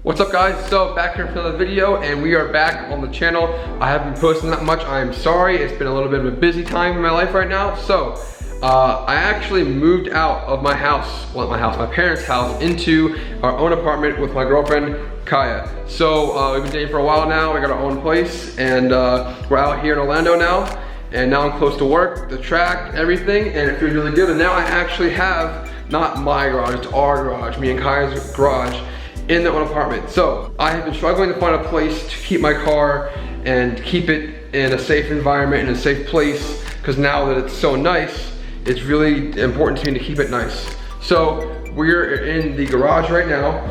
What's up guys? So back here for another video and we are back on the channel. I haven't been posting that much, I'm sorry. It's been a little bit of a busy time in my life right now. So I actually moved out of my house, well not my parents' house, into our own apartment with my girlfriend, Kaya. So we've been dating for a while now, we got our own place and we're out here in Orlando now. And now I'm close to work, the track, everything, and it feels really good. And now I actually have, not my garage, it's our garage, me and Kaya's garage, in their own apartment. So I have been struggling to find a place to keep my car and keep it in a safe environment, in a safe place, because now that it's so nice, it's really important to me to keep it nice. So we're in the garage right now.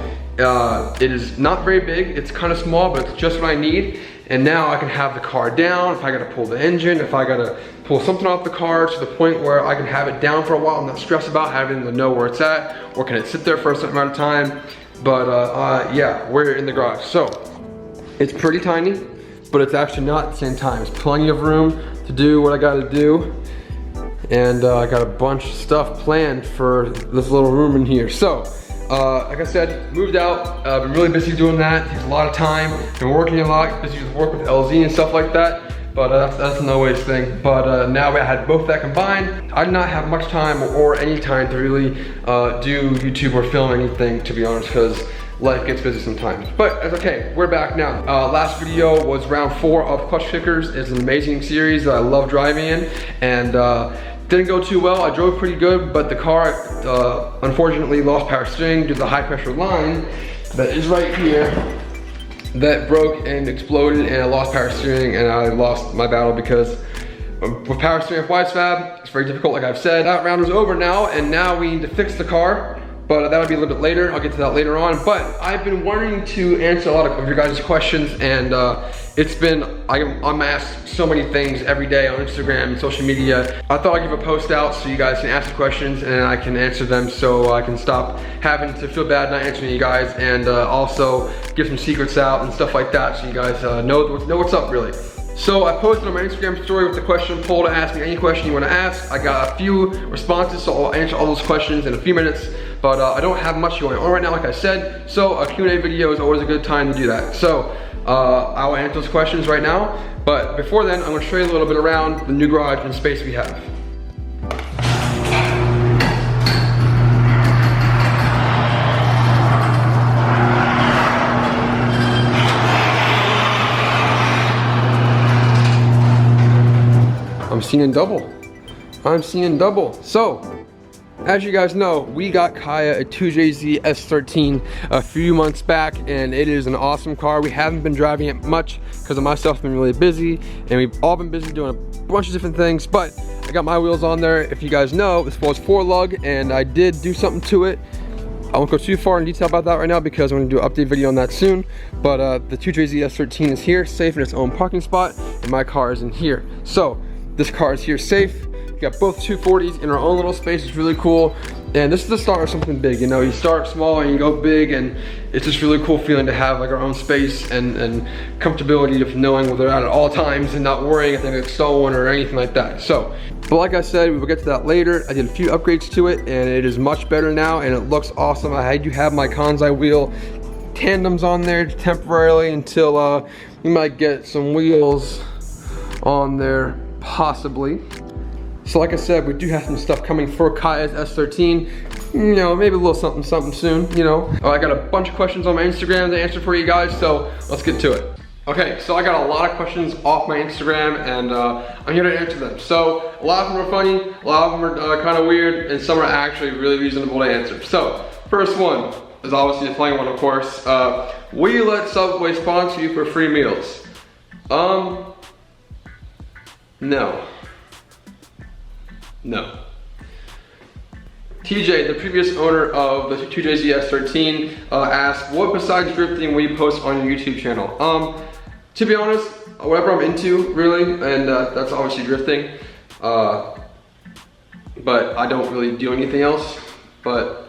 It is not very big, it's kind of small, but it's just what I need. And now I can have the car down, if I gotta pull the engine, if I gotta pull something off the car to the point where I can have it down for a while. I'm not stressed about having to know where it's at, or can it sit there for a certain amount of time. But yeah, we're in the garage. So it's pretty tiny, but it's actually not at the same time. It's plenty of room to do what I gotta do. And I got a bunch of stuff planned for this little room in here. So, like I said, moved out, been really busy doing that. Takes a lot of time, been working a lot, busy with work with LZ and stuff like that. But that's no ways thing. But now I had both that combined. I did not have much time or any time to really do YouTube or film anything, to be honest, because life gets busy sometimes. But it's okay, we're back now. Last video was round 4 of Clutch Kickers. It's an amazing series that I love driving in, and didn't go too well. I drove pretty good, but the car unfortunately lost power steering due to the high pressure line that is right here that broke and exploded, and I lost power steering and I lost my battle because with power steering with YSFAB, it's very difficult, like I've said. That round is over now, and now we need to fix the car, but that'll be a little bit later. I'll get to that later on. But I've been wanting to answer a lot of your guys' questions, and it's been, I'm asked so many things every day on Instagram and social media. I thought I'd give a post out so you guys can ask the questions and I can answer them, so I can stop having to feel bad not answering you guys, and also give some secrets out and stuff like that so you guys know what's up really. So I posted on my Instagram story with the question poll to ask me any question you want to ask. I got a few responses, so I'll answer all those questions in a few minutes. But I don't have much going on right now, like I said, so a Q&A video is always a good time to do that. So I will answer those questions right now. But before then, I'm going to show you a little bit around the new garage and space we have. I'm seeing double. I'm seeing double. So, as you guys know, we got Kaya a 2JZ S13 a few months back, and it is an awesome car. We haven't been driving it much because of myself been really busy, and we've all been busy doing a bunch of different things, but I got my wheels on there. If you guys know, this was 4-lug, and I did do something to it. I won't go too far in detail about that right now because I'm going to do an update video on that soon. But the 2JZ S13 is here, safe in its own parking spot, and my car is in here. So, this car is here safe. We got both 240s in our own little space. It's really cool. And this is the start of something big. You know, you start small and you go big, and it's just really cool feeling to have like our own space and comfortability of knowing where they're at all times and not worrying if they get stolen or anything like that. So, but like I said, we will get to that later. I did a few upgrades to it, and it is much better now, and it looks awesome. I do have my Kansai wheel tandems on there temporarily until we might get some wheels on there, possibly. So like I said, we do have some stuff coming for Kaya's S13. You know, maybe a little something soon, you know. I got a bunch of questions on my Instagram to answer for you guys, so let's get to it. Okay, so I got a lot of questions off my Instagram, and I'm here to answer them. So a lot of them are funny, a lot of them are kind of weird, and some are actually really reasonable to answer. So first one is obviously the funny one, of course. Will you let Subway sponsor you for free meals? No. No. TJ, the previous owner of the 2JZ S13, asked, what besides drifting will you post on your YouTube channel? To be honest, whatever I'm into, really, and that's obviously drifting. But I don't really do anything else. But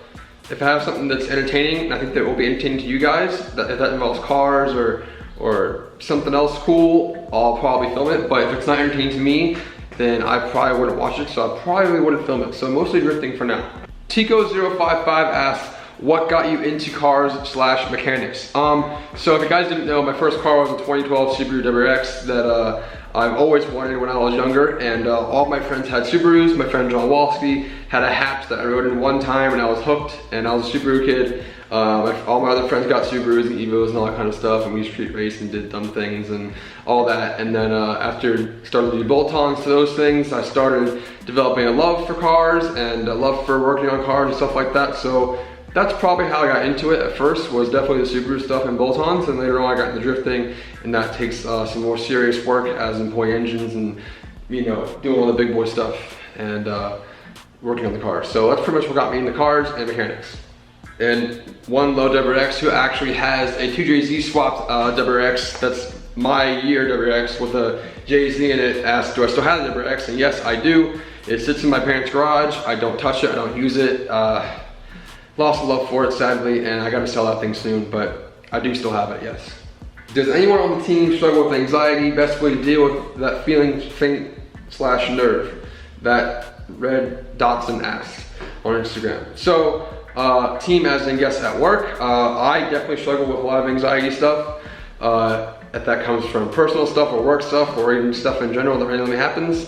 if I have something that's entertaining, and I think that will be entertaining to you guys, if that involves cars or something else cool, I'll probably film it. But if it's not entertaining to me, then I probably wouldn't watch it, so I probably wouldn't film it. So mostly drifting for now. Tico055 asks, what got you into cars slash mechanics? So if you guys didn't know, my first car was a 2012 Subaru WRX that I've always wanted when I was younger, and all my friends had Subarus. My friend John Walsky had a Hatch that I rode in one time, and I was hooked, and I was a Subaru kid. All my other friends got Subarus and Evos and all that kind of stuff, and we street raced and did dumb things and all that. And then after starting to do bolt-ons to those things, I started developing a love for cars and a love for working on cars and stuff like that. So that's probably how I got into it at first, was definitely the Subaru stuff and bolt-ons, and later on I got into drifting, and that takes some more serious work, as in pulling engines and, you know, doing all the big boy stuff and working on the cars. So that's pretty much what got me into cars and mechanics. And one low WRX who actually has a 2JZ swapped WRX, that's my year WRX with a JZ in it, asked, do I still have the WRX? And yes, I do. It sits in my parents' garage. I don't touch it, I don't use it. Lost the love for it, sadly, and I gotta sell that thing soon, but I do still have it, yes. Does anyone on the team struggle with anxiety? Best way to deal with that feeling, faint slash nerve? That Red Dotson asks on Instagram. So, team as in guests at work, I definitely struggle with a lot of anxiety stuff. If that comes from personal stuff or work stuff or even stuff in general that randomly happens.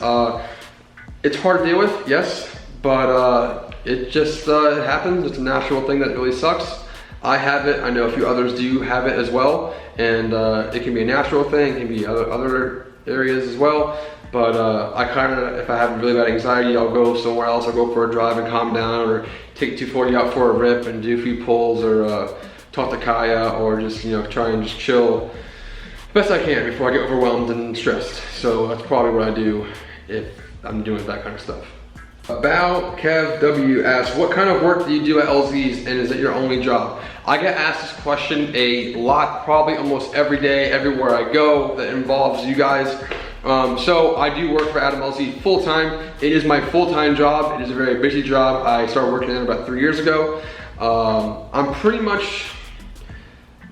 It's hard to deal with, yes, but it just happens. It's a natural thing that really sucks. I have it, I know a few others do have it as well, and it can be a natural thing, it can be other areas as well, but I kind of, if I have really bad anxiety, I'll go somewhere else, I'll go for a drive and calm down, or take 240 out for a rip and do a few pulls, or talk to Kaya, or just, you know, try and just chill best I can before I get overwhelmed and stressed. So that's probably what I do if I'm doing that kind of stuff. About Kev W asks, what kind of work do you do at LZ's, and is it your only job? I get asked this question a lot, probably almost every day, everywhere I go that involves you guys. So I do work for Adam LZ full time. It is my full-time job. It is a very busy job. I started working in it about 3 years ago. I'm pretty much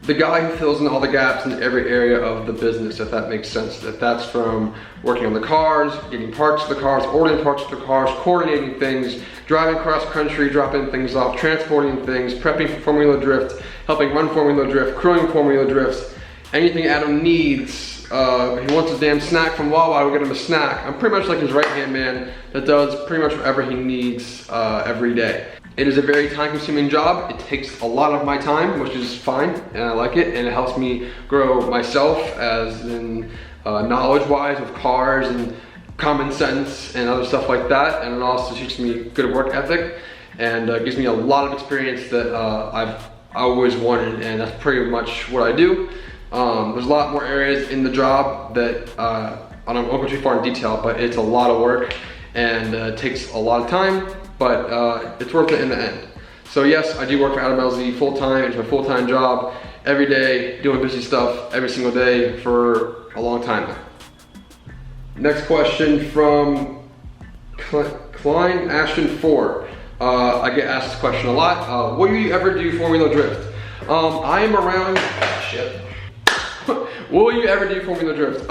the guy who fills in all the gaps in every area of the business, if that makes sense. If that's from working on the cars, getting parts for the cars, ordering parts for the cars, coordinating things, driving cross country, dropping things off, transporting things, prepping for Formula Drift, helping run Formula Drift, crewing Formula Drifts, anything Adam needs. If he wants a damn snack from Wawa, I'll get him a snack. I'm pretty much like his right-hand man that does pretty much whatever he needs every day. It is a very time-consuming job. It takes a lot of my time, which is fine, and I like it, and it helps me grow myself as in knowledge-wise of cars and common sense and other stuff like that, and it also teaches me good work ethic and gives me a lot of experience that I've always wanted, and that's pretty much what I do. There's a lot more areas in the job that I don't go too far in detail, but it's a lot of work and it takes a lot of time, but it's worth it in the end. So yes, I do work for Adam LZ full time. It's my full-time job, every day, doing busy stuff every single day for a long time now. Next question from Klein Ashton 4. I get asked this question a lot. Will you ever do Formula Drift? I am around, shit. Will you ever do Formula Drift?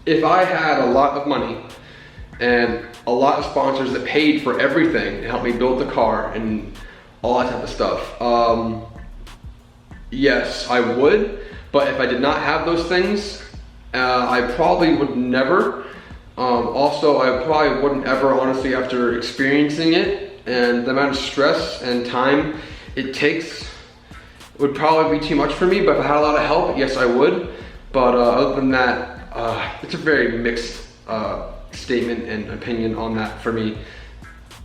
If I had a lot of money and a lot of sponsors that paid for everything and helped me build the car and all that type of stuff, yes, I would. But if I did not have those things, I probably would never. Also, I probably wouldn't ever, honestly, after experiencing it and the amount of stress and time it takes, would probably be too much for me. But if I had a lot of help, yes, I would. But other than that, it's a very mixed statement and opinion on that for me.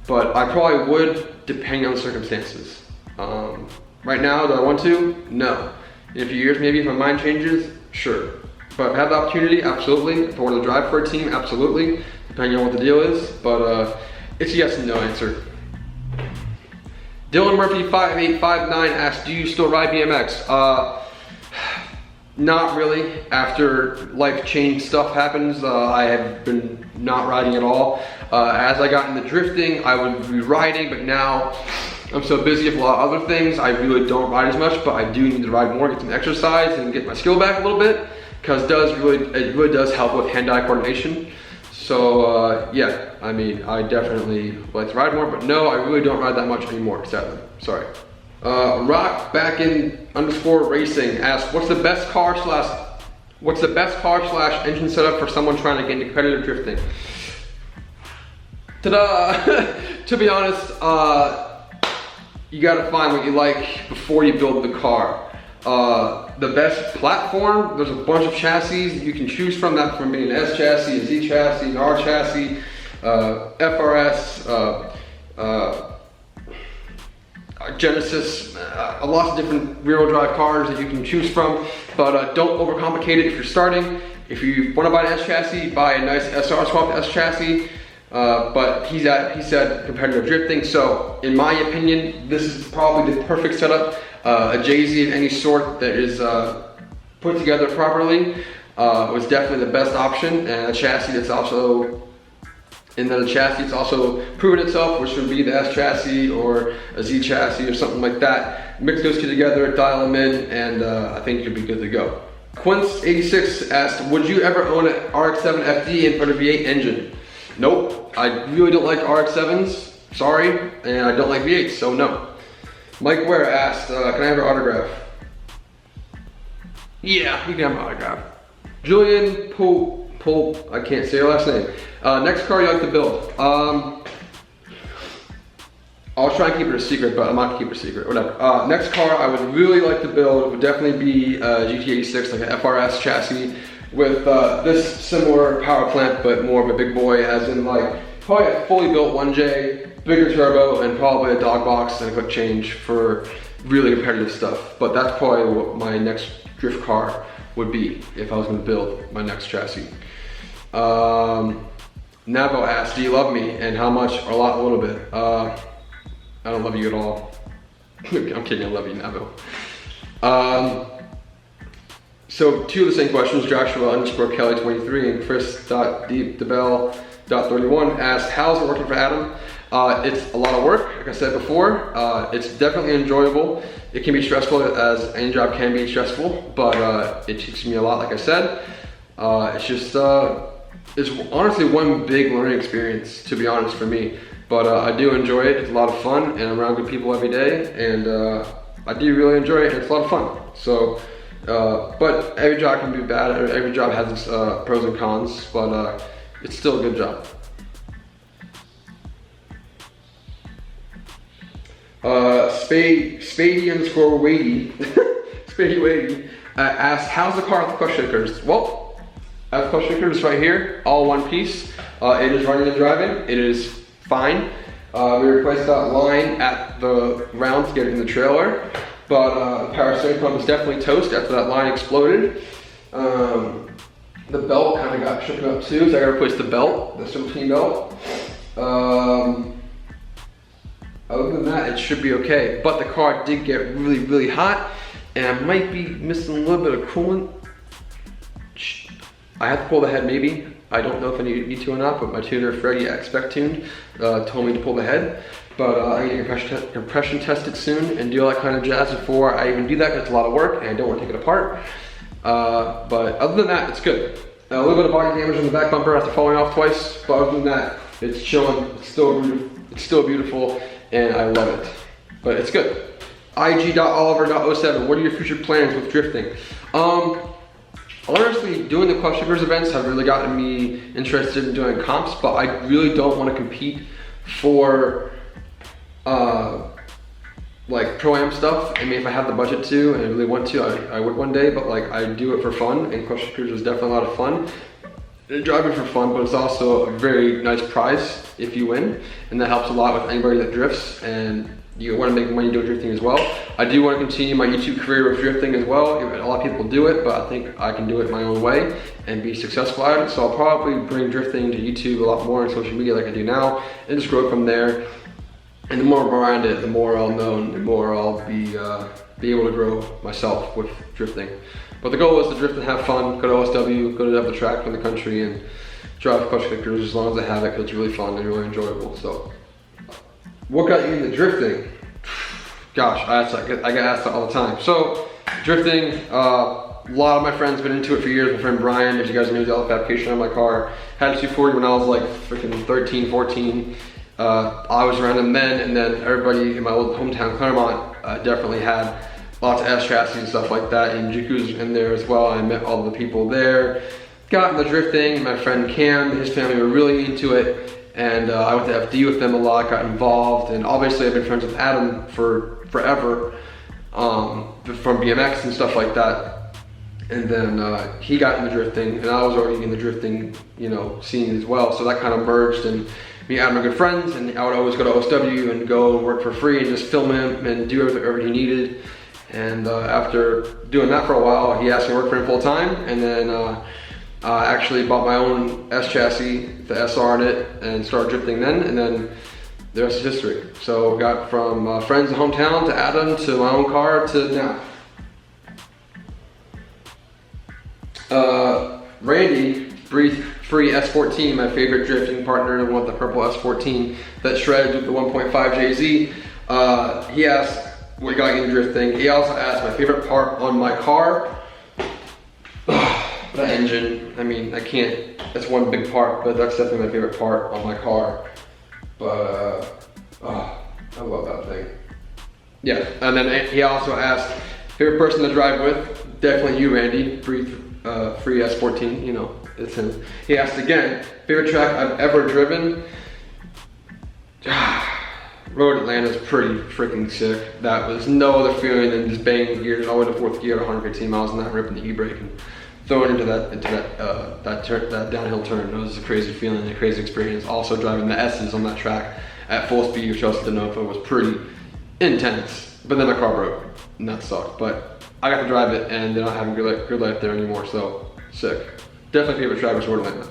But I probably would, depending on the circumstances. Right now, do I want to? No. In a few years, maybe if my mind changes, sure. But if I have the opportunity, absolutely. If I want to drive for a team, absolutely. Depending on what the deal is. But it's a yes and no answer. Dylan Murphy 5859 asks, do you still ride BMX? Not really. After life change stuff happens, I have been not riding at all. As I got into drifting, I would be riding, but now I'm so busy with a lot of other things, I really don't ride as much, but I do need to ride more, get some exercise, and get my skill back a little bit, because it really does help with hand-eye coordination. So yeah, I mean, I definitely like to ride more, but no, I really don't ride that much anymore, sadly. Sorry. Rock back in _ racing asks, what's the best car slash engine setup for someone trying to get into competitive drifting? Ta-da! To be honest, you gotta find what you like before you build the car. The best platform, there's a bunch of chassis you can choose from, that from being an S chassis, a Z chassis, an R chassis, FRS, Genesis, a lot of different rear-wheel drive cars that you can choose from, but don't overcomplicate it if you're starting. If you want to buy an S chassis, buy a nice SR swapped S chassis, but he said competitive drifting, so in my opinion, this is probably the perfect setup. A JZ of any sort that is put together properly was definitely the best option, and a chassis that's also proven itself, which would be the S chassis or a Z chassis or something like that. Mix those two together, dial them in, and I think you'll be good to go. Quince86 asked, would you ever own an RX-7 FD and put a V8 engine? Nope, I really don't like RX-7s, sorry, and I don't like V8s, so no. Mike Ware asked, can I have your autograph? Yeah, you can have my autograph. Julian Pope, I can't say your last name. Next car you like to build? I'll try and keep it a secret, but I'm not gonna keep it a secret, whatever. Next car I would really like to build would definitely be a GT86, like an FRS chassis with this similar power plant, but more of a big boy, as in like probably a fully built 1J, bigger turbo, and probably a dog box and a quick change for really competitive stuff. But that's probably what my next drift car would be if I was gonna build my next chassis. Navo asked, do you love me? And how much? Or a lot, a little bit. I don't love you at all. I'm kidding, I love you, Navo. So two of the same questions, Joshua _ Kelly 23 and Chris.deepdebell.31 asked, how's it working for Adam? It's a lot of work, like I said before. It's definitely enjoyable. It can be stressful, as any job can be stressful, but it teaches me a lot, like I said. It's just, it's honestly one big learning experience, to be honest, for me. But I do enjoy it. It's a lot of fun, and I'm around good people every day, and I do really enjoy it, and it's a lot of fun. So, but every job can be bad. Every job has its pros and cons, but it's still a good job. Spady _ Wadey, Spady Wadey asked, how's the car with the clutch shakers? Well, I have clutch shakers right here, all one piece. It is running and driving. It is fine. We replaced that line at the round to get it in the trailer, but the power steering pump is definitely toast after that line exploded. The belt kind of got shook up too, so I got to replace the belt, the serpentine belt. Other than that, it should be okay. But the car did get really, really hot, and I might be missing a little bit of coolant. I have to pull the head maybe. I don't know if I need to or not, but my tuner, Freddie Expect Tuned, told me to pull the head. But I'm gonna compression test it soon and do all that kind of jazz before I even do that, because it's a lot of work and I don't want to take it apart. But other than that, it's good. A little bit of body damage on the back bumper after falling off twice, but other than that, it's chilling. It's still beautiful, and I love it. But it's good. IG.Oliver.07, what are your future plans with drifting? Honestly, doing the clutch shakers events have really gotten me interested in doing comps, but I really don't want to compete for like Pro-Am stuff. I mean, if I have the budget to and I really want to, I would one day, but like I do it for fun, and clutch shakers is definitely a lot of fun. Driving for fun, but it's also a very nice prize if you win, and that helps a lot with anybody that drifts, and you want to make money doing drifting as well. I do want to continue my YouTube career with drifting as well. A lot of people do it, but I think I can do it my own way and be successful at it. So I'll probably bring drifting to YouTube a lot more on social media like I do now, and just grow it from there. And the more around it, the more I'll know, and the more I'll be able to grow myself with drifting. But the goal is to drift and have fun, go to OSW, go to the track in the country, and drive clutch shakers as long as I have it, because it's really fun and really enjoyable. So, what got you into drifting? Gosh, I get asked that all the time. So, Drifting, a lot of my friends have been into it for years. My friend Brian, as you guys know, developed application on my car. Had a 240 when I was like freaking 13, 14. I was around them then, and then everybody in my old hometown, Claremont, definitely had lots of S chassis and stuff like that, and Juku's in there as well. I met all the people there. Got in the drifting. My friend Cam, his family were really into it, and I went to FD with them a lot, got involved, and obviously I've been friends with Adam for forever, from BMX and stuff like that. And then he got in the drifting, and I was already in the drifting, you know, scene as well. So that kind of merged, and me and Adam are good friends, and I would always go to OSW and go work for free and just film him and do whatever he needed. And after doing that for a while, he asked me to work for him full time, and then I actually bought my own S chassis, the SR in it, and started drifting then, and then the rest is history. So got from friends in hometown to Adam to my own car to now. Randy, Breathe Free S14, my favorite drifting partner, with the purple S14 that shreds with the 1.5 JZ. He asked what got into drifting. He also asked my favorite part on my car. The engine. I mean, I can't, that's one big part, but that's definitely my favorite part on my car. But, I love that thing. Yeah, and then he also asked, favorite person to drive with? Definitely you, Randy. Breathe Free S14, you know, it's him. He asked again, favorite track I've ever driven? Road Atlanta is pretty freaking sick. That was no other feeling than just banging gears all the way to fourth gear at 115 miles an hour, ripping the e-brake and throwing into that downhill turn. It was a crazy feeling, a crazy experience. Also driving the S's on that track at full speed, which I also didn't know if it was pretty intense. But then my car broke, and that sucked. But I got to drive it, and they're not having good life there anymore, so sick. Definitely favorite track was Road Atlanta.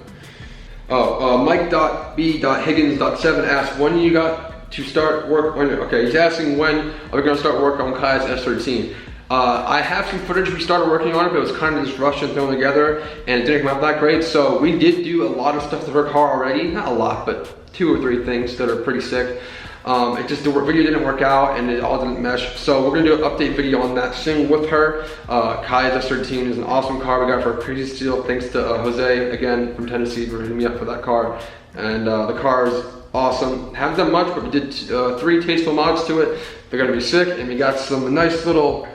Mike.B.Higgins.7 asked, when you got to start work on it? Okay, he's asking when are we gonna start work on Kai's S13. I have some footage we started working on it, but it was kind of just rushed and thrown together, and it didn't come out that great. So we did do a lot of stuff to her car already. Not a lot, but 2 or 3 things that are pretty sick. It just, the video didn't work out and it all didn't mesh. So we're gonna do an update video on that soon with her. Kai's S13 is an awesome car. We got it for a crazy steal thanks to Jose, again, from Tennessee, for hitting me up for that car. And the car is awesome. Haven't done much, but we did 3 tasteful mods to it. They're gonna be sick, and we got some nice little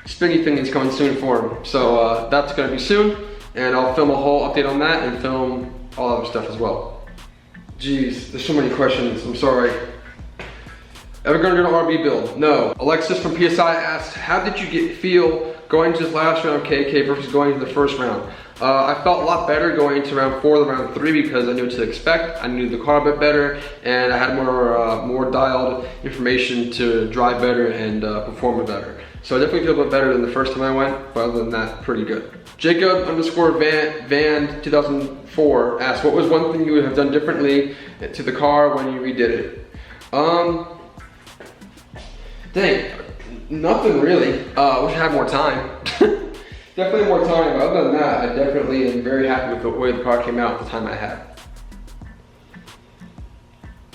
spinny thingies coming soon for them. So that's gonna be soon, and I'll film a whole update on that and film all other stuff as well. Jeez, there's so many questions, I'm sorry. Ever gonna do an RB build? No. Alexis from PSI asked, how did you feel going to this last round of KK versus going to the first round? I felt a lot better going into round 4 than round 3 because I knew what to expect. I knew the car a bit better, and I had more dialed information to drive better and perform better. So I definitely feel a bit better than the first time I went, but other than that, pretty good. Jacob_Van 2004 asked, what was one thing you would have done differently to the car when you redid it? Dang, nothing really. Wish I had more time. Definitely more time, but other than that, I definitely am very happy with the way the car came out at the time I had.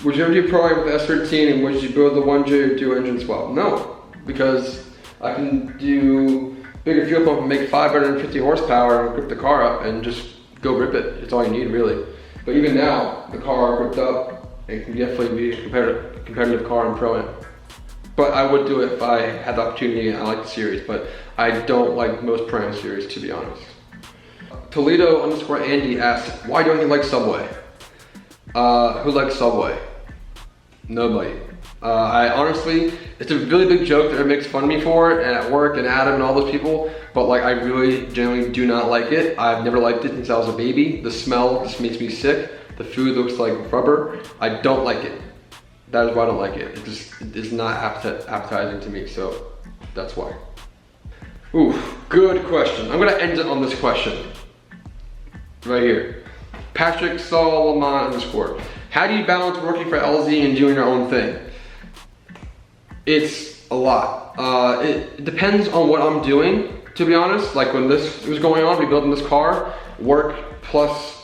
Would you ever do Pro with S13, and would you build the 1J or do engine swap? No, because I can do bigger fuel pump and make 550 horsepower and grip the car up and just go rip it. It's all you need, really. But even now, the car gripped up, it can definitely be a competitive car in Pro-Am. But I would do it if I had the opportunity, and I like the series, but I don't like most Pro-Am series, to be honest. Toledo_Andy asked, why don't you like Subway? Who likes Subway? Nobody. I honestly, it's a really big joke that everybody makes fun of me for it, and at work, and Adam, and all those people, but like I really genuinely do not like it. I've never liked it since I was a baby. The smell just makes me sick. The food looks like rubber. I don't like it. That is why I don't like it. It just is not appetizing to me, so that's why. Ooh, good question. I'm gonna end it on this question. Right here. Patrick Solomon _ how do you balance working for LZ and doing your own thing? It's a lot. It depends on what I'm doing, to be honest. Like when this was going on, rebuilding this car, work plus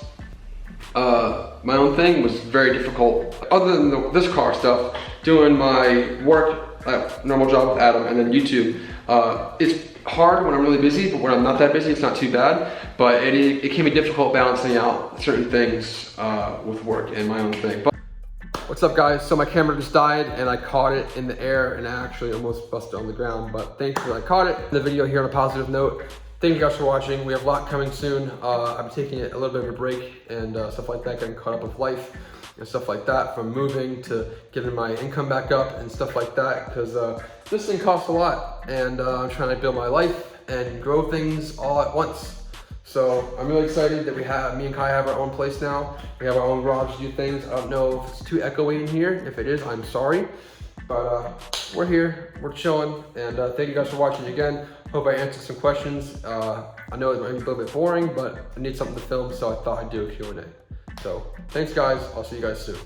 my own thing was very difficult. Other than this car stuff, doing my work, normal job with Adam, and then YouTube, it's hard when I'm really busy, but when I'm not that busy, it's not too bad. But it can be difficult balancing out certain things with work and my own thing. But what's up, guys? So my camera just died and I caught it in the air and I actually almost busted on the ground, but thankfully I caught it. The video here on a positive note. Thank you guys for watching. We have a lot coming soon. I'm taking a little bit of a break and stuff like that, getting caught up with life and stuff like that, from moving to getting my income back up and stuff like that, because this thing costs a lot and I'm trying to build my life and grow things all at once. So I'm really excited that me and Kai have our own place now. We have our own garage to do things. I don't know if it's too echoey in here. If it is, I'm sorry. But we're here, we're chilling, and thank you guys for watching again. Hope I answered some questions. I know it might be a little bit boring, but I need something to film, so I thought I'd do a Q&A. So thanks, guys. I'll see you guys soon.